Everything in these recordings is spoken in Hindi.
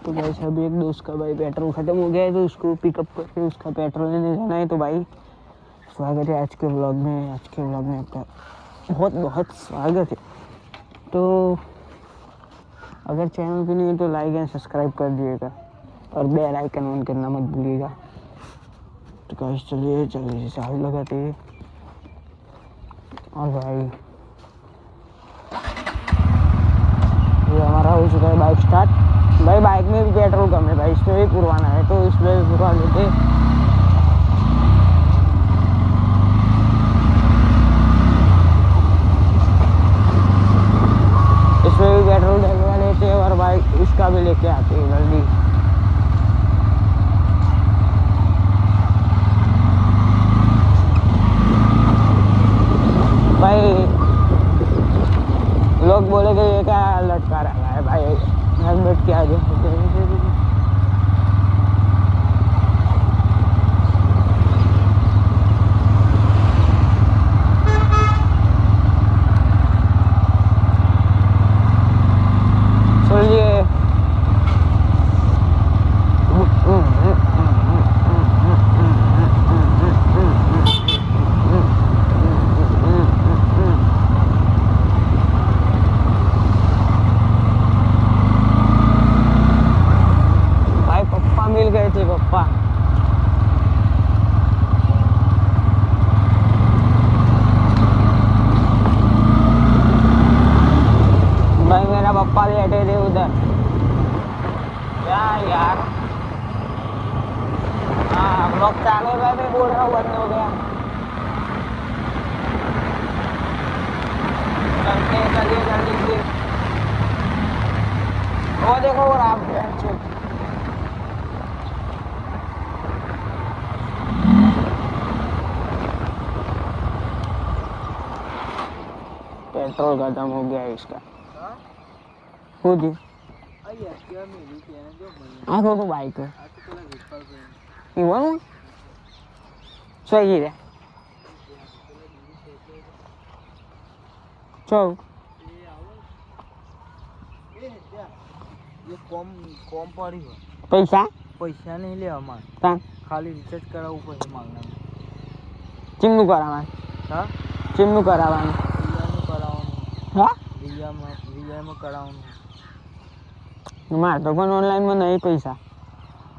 तो गाइस अभी एक दोस्त का भाई पेट्रोल खत्म हो गया है तो उसको पिकअप करके उसका पेट्रोल लेने जाना है। तो भाई स्वागत है आज के व्लॉग में। आपका बहुत बहुत स्वागत है। तो अगर चैनल पे नहीं है तो लाइक एंड सब्सक्राइब कर दिएगा और बेल आइकन ऑन करना मत भूलिएगा। तो गाइस चलिए जल्दी से चाबी लगाते हैं। और भाई ये हमारा हो चुका है बाइक स्टार्ट। भाई बाइक में भी पेट्रोल कम है भाई, इसमें भी पुरवाना है तो इसमें भी पुरवा लेते। इसमें भी पेट्रोल डलवा लेते हैं और भाई इसका भी लेके आते हैं जल्दी। भाई लोग बोलेंगे ये क्या लटका रहा है भाई, हेलमेट क्या दे। चलिए भाई पप्पा मिल गए थे पप्पा। भाई मेरा पप्पा लेटे थे उधर। क्या यार, हाँ ब्लॉग चालू है, मैं बोल रहा हूँ बंद हो गया। चलिए जल्दी से। वो देखो वो आप पेट्रोल खत्म हो गया इसका खुद ही। आखो तो बाइक इवन सही है चल ये कॉम पड़ी हो। पैसा नहीं ले हमारे, खाली रिचार्ज करावू पैसे मांगना। चिमनू करावा हाँ चिमनू करावा हाँ વીઆઈ માં કરાવવાનું। મારે તો પણ ઓનલાઈનમાં નહીં પૈસા।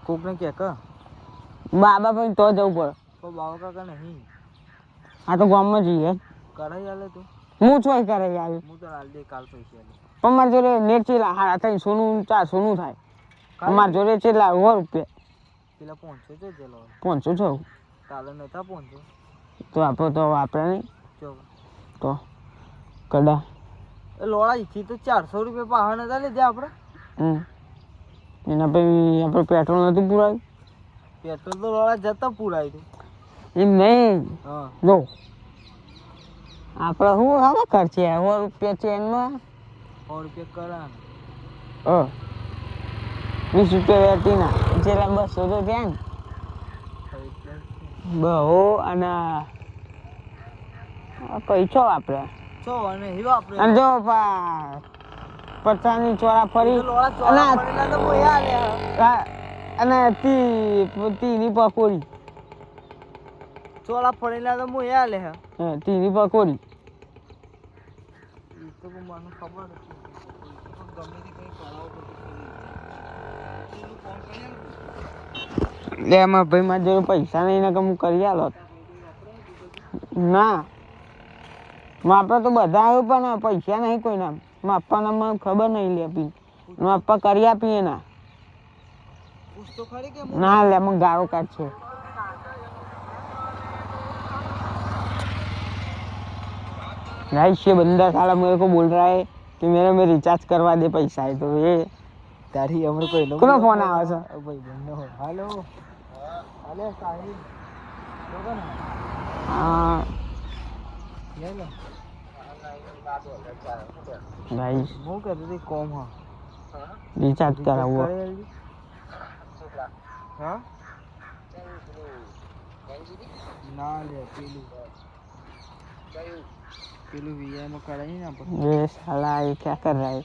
કોકને કે કા બાબા પણ તો જવું પડે। તો બાબા કાકા નહીં, આ તો ગામમાં જઈએ કરાઈ આલે તું। હું ચોય કરે યાર। હું તો હાલ દે કાલ પૈસા લે। પણ મારે જોડે નેટ ચેલા 350 400 થાય। અમારે જોડે ચેલા 100 રૂપિયા પેલા 500 જો જેલો 500 છો કાલે નતા 500 તો આપણે તો વાપરે નહીં જો તો કડા એ લોડા થી તો 400 રૂપિયા પાહા નતા લીધે આપણે। એના પછી આપણે પેટ્રોલ નતું પુરાયું। પેટ્રોલ તો લોડા જતા પુરાય તું એમ નહીં। હા જો આપણે શું હવે ખર્ચે 100 રૂપિયા ચેનમાં 100 રૂપિયા કરા 20 રૂપિયા વેટીના જેલા 200 તો ત્યાં બહુ અને પૈસો વાપરે છો અને હી વાપરે। અને જો પચાસની ચોરા ફરી અને તીની પકોડી ચોળા ફરેલા તો હું યા લે તીની પકોડી તો મને ખબર નથી, ગમે તે કઈ કરાવો લે એમાં ભાઈ મારા જોડે પૈસા નહીં ને કે હું કરી આલો ના માપા તો બધા આવ્યું પણ પૈસા નહીં કોઈના માપવાના મને ખબર નહીં લે પી માપા કરી આપીએ ના ना ले मैं गाँव का छे गाइस ये बंदा साला मेरे को बोल रहा है कि मेरे में रिचार्ज करवा दे पैसा है तो ये तारी हमर कोई नो कोनो फोन आवे છે भाई बन्नो हेलो हेलो साहिल लोगन हां ये लो गाइस वो कर दे कॉम हां रिचार्ज कराओ हां ना ले पेलू वीआई में कराई ना ये साला ये क्या कर रहा है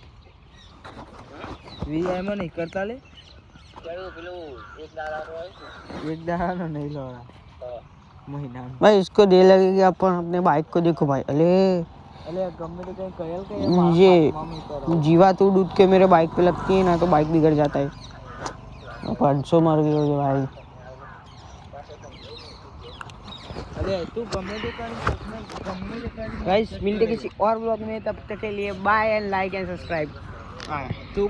વીઆઈ માં નહીં કરતા લે एक दाड़ा नो नहीं लो महीना भाई इसको दे लगेगा अपन अपने बाइक को देखो भाई अले गम्मे तो कहीं कयल के ये जीवा तू दूध के मेरे बाइक पे लगती है ना तो बाइक बिगड़ जाता है 500 मर गए हो भाई अरे तू गम्मे तो गाइस मिलते किसी और ब्लॉग में तब तक के लिए bye and like and subscribe तू